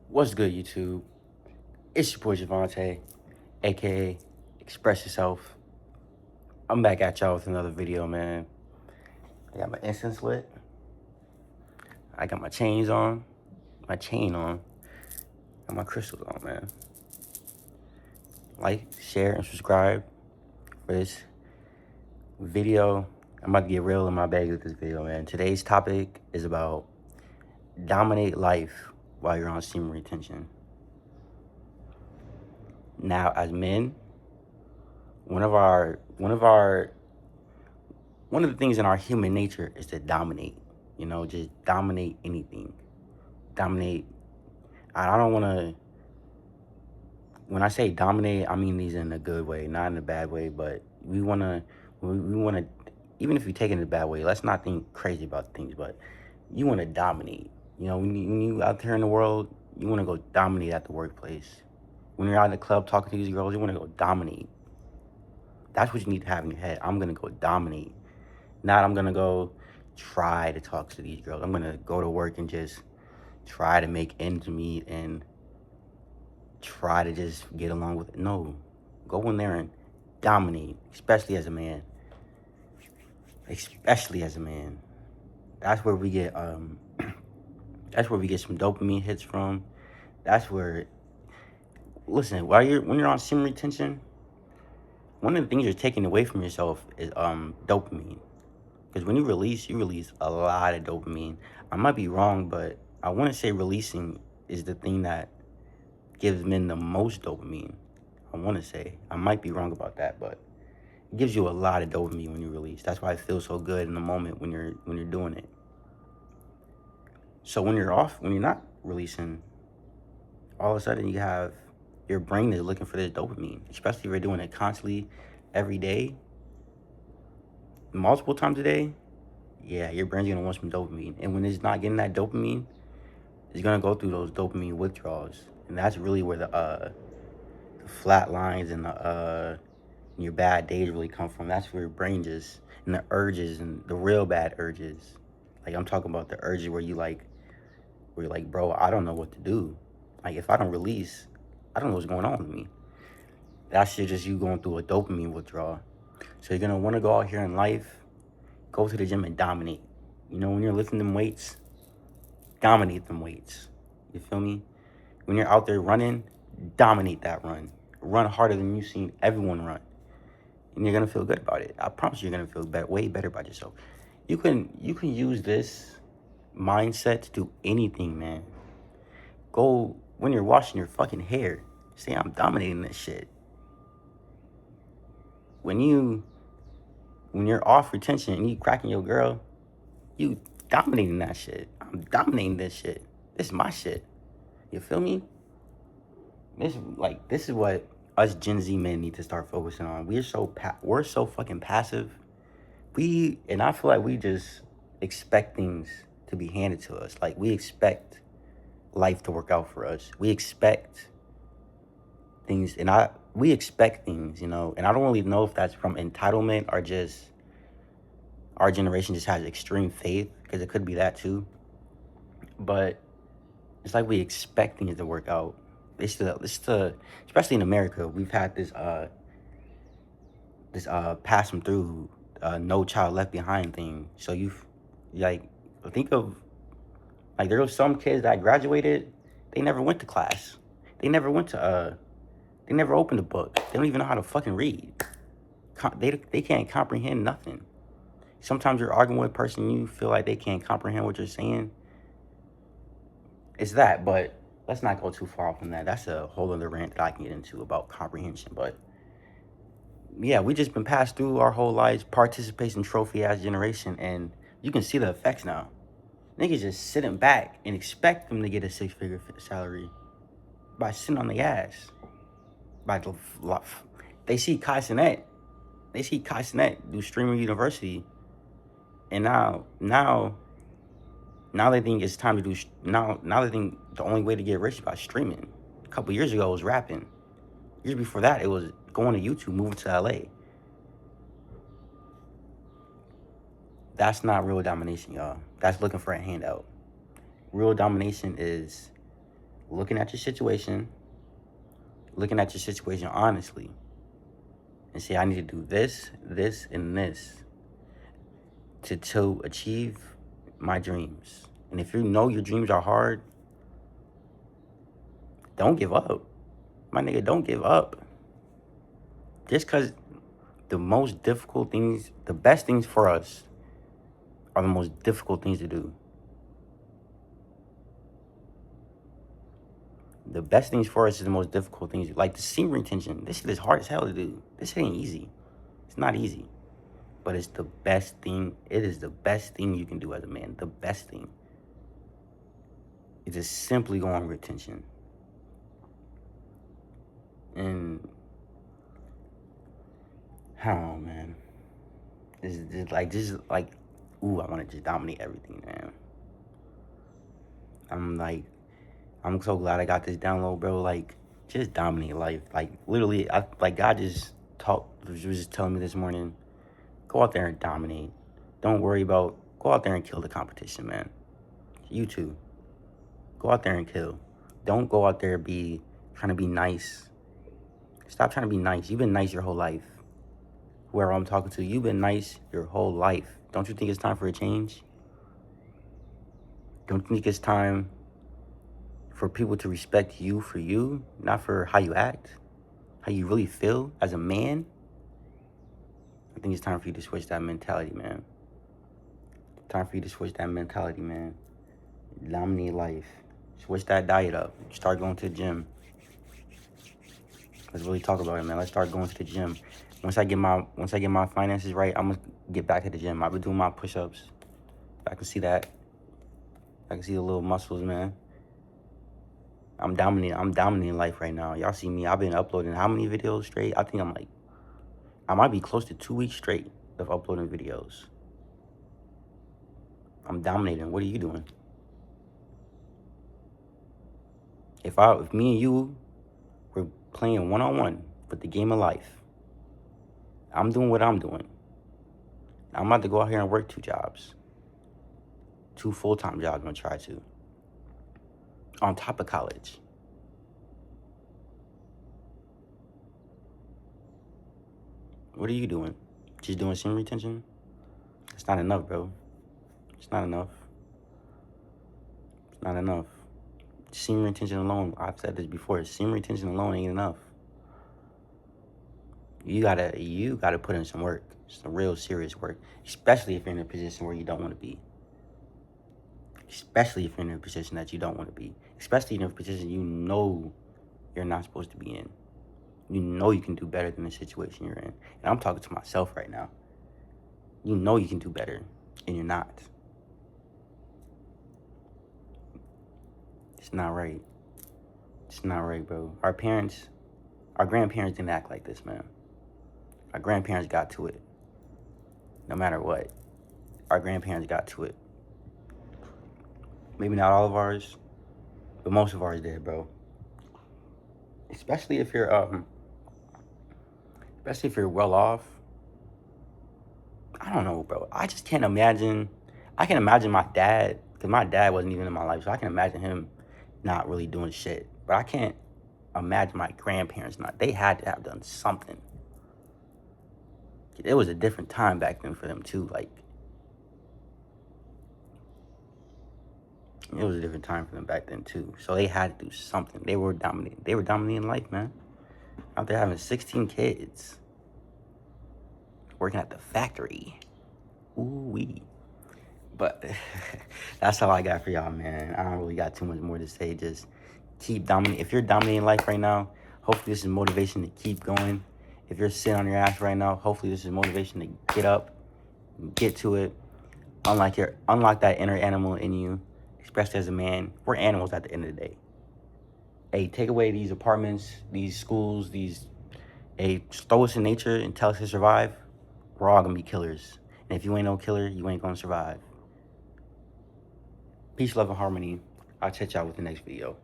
What's good, YouTube? It's your boy Javante, aka Express Yourself. I'm back at y'all with another video, man. I got my incense lit. I got my chains on, my chain on, and my crystals on, man. Like, share, and subscribe for this video. I'm about to get real in my bag with this video, man. Today's topic is about dominate life while you're on semen retention. Now, as men, one of the things in our human nature is to dominate. Just dominate anything. Dominate. I don't want to. When I say dominate, I mean these in a good way, not in a bad way. But we want to. We want to. Even if you take it in a bad way, let's not think crazy about things. But you want to dominate. When you out there in the world, you want to go dominate at the workplace. When you're out in the club talking to these girls, you want to go dominate. That's what you need to have in your head. I'm gonna go dominate. Not I'm gonna go try to talk to these girls. I'm gonna go to work and just try to make ends meet and try to just get along with it. No, go in there and dominate, especially as a man. Especially as a man. That's where we get that's where we get some dopamine hits from. That's where listen, when you're on semen retention, one of the things you're taking away from yourself is dopamine. Because when you release a lot of dopamine. I might be wrong, but I want to say releasing is the thing that gives men the most dopamine. I want to say. I might be wrong about that, but it gives you a lot of dopamine when you release. That's why it feels so good in the moment when you're doing it. So when you're not releasing, all of a sudden your brain is looking for this dopamine, especially if you're doing it constantly every day, multiple times a day. Yeah, your brain's gonna want some dopamine. And when it's not getting that dopamine, it's gonna go through those dopamine withdrawals. And that's really where the flat lines and your bad days really come from. That's where your brain just, and the urges and the real bad urges. Like I'm talking about the urges where you're like, bro, I don't know what to do. Like if I don't release, I don't know what's going on with me. That's just you going through a dopamine withdrawal. So you're gonna wanna go out here in life, go to the gym and dominate. When you're lifting them weights, dominate them weights. You feel me? When you're out there running, dominate that run. Run harder than you've seen everyone run. And you're gonna feel good about it. I promise you're gonna feel way better about yourself. You can use this mindset to do anything, man. Go when you're washing your fucking hair. Say I'm dominating this shit. When you're off retention and you cracking your girl, you dominating that shit. I'm dominating this shit. This is my shit. You feel me? This is what us Gen Z men need to start focusing on. We're so fucking passive. I feel like we just expect things to be handed to us. Like we expect life to work out for us. We expect things, we expect things, and I don't really know if that's from entitlement or just our generation just has extreme faith, because it could be that too. But it's like we expect things to work out. Especially in America, we've had this pass them through no child left behind thing. So like think of like there were some kids that graduated, they never went to class. They never went to they never opened a book. They don't even know how to fucking read. They can't comprehend nothing. Sometimes you're arguing with a person, you feel like they can't comprehend what you're saying. It's that, but let's not go too far off on that. That's a whole other rant that I can get into about comprehension. But yeah, we just been passed through our whole lives, participation trophy ass generation, and you can see the effects now. Niggas just sitting back and expect them to get a 6-figure salary by sitting on the ass. They see Kai Cenat. They see Kai Cenat do streamer university, and now they think it's time to do. Now they think the only way to get rich is by streaming. A couple years ago, it was rapping. Years before that, it was going to YouTube, moving to LA. That's not real domination, y'all. That's looking for a handout. Real domination is looking at your situation, honestly, and say, I need to do this, this, and this to achieve my dreams. And if you know your dreams are hard, don't give up. My nigga, don't give up. Just because the most difficult things, the best things for us are the most difficult things to do. The best things for us is the most difficult things. Like the semen retention, this shit is hard as hell to do. This shit ain't easy. It's not easy. But it's the best thing. It is the best thing you can do as a man. The best thing. It's just simply go on retention. And I don't know, man. This is like, ooh, I want to just dominate everything, man. I'm so glad I got this download, bro. Like, just dominate life. Like, literally, God was just telling me this morning, go out there and dominate. Don't worry about, go out there and kill the competition, man. You too. Go out there and kill. Don't go out there trying to be nice. Stop trying to be nice. You've been nice your whole life. Whoever I'm talking to, you've been nice your whole life. Don't you think it's time for a change? Don't you think it's time for people to respect you for you, not for how you act, how you really feel as a man? I think it's time for you to switch that mentality, man. Time for you to switch that mentality, man. Dominate life. Switch that diet up. Start going to the gym. Let's really talk about it, man. Let's start going to the gym. Once I get my finances right, I'm gonna get back to the gym. I've been doing my push-ups. I can see that. I can see the little muscles, man. I'm dominating life right now. Y'all see me. I've been uploading how many videos straight? I think I might be close to 2 weeks straight of uploading videos. I'm dominating. What are you doing? If me and you were playing one-on-one with the game of life, I'm doing what I'm doing. I'm about to go out here and work 2 jobs. 2 full-time jobs I'm gonna try to. On top of college. What are you doing? Just doing semen retention? It's not enough, bro. It's not enough. It's not enough. Semen retention alone, I've said this before, semen retention alone ain't enough. You gotta put in some work, some real serious work, especially if you're in a position where you don't want to be. Especially if you're in a position that you don't want to be. Especially in a position you know you're not supposed to be in. You know you can do better than the situation you're in. And I'm talking to myself right now. You know you can do better, and you're not. It's not right. It's not right, bro. Our grandparents didn't act like this, man. Our grandparents got to it. No matter what. Our grandparents got to it. Maybe not all of ours, but most of ours did, bro. Especially if you're well off. I don't know, bro. I just can't imagine. I can imagine my dad, because my dad wasn't even in my life, so I can imagine him not really doing shit. But I can't imagine my grandparents not. They had to have done something. It was a different time back then for them too. Like, it was a different time for them back then too. So they had to do something. They were dominating. They were dominating life, man. Out there having 16 kids, working at the factory. Ooh-wee. But that's all I got for y'all, man. I don't really got too much more to say. Just keep dominating. If you're dominating life right now, hopefully this is motivation to keep going. If you're sitting on your ass right now, hopefully this is motivation to get up, get to it. Unlock that inner animal in you, especially as a man. We're animals at the end of the day. Hey, take away these apartments, these schools, throw us in nature and tell us to survive. We're all gonna be killers. And if you ain't no killer, you ain't gonna survive. Peace, love, and harmony. I'll catch y'all with the next video.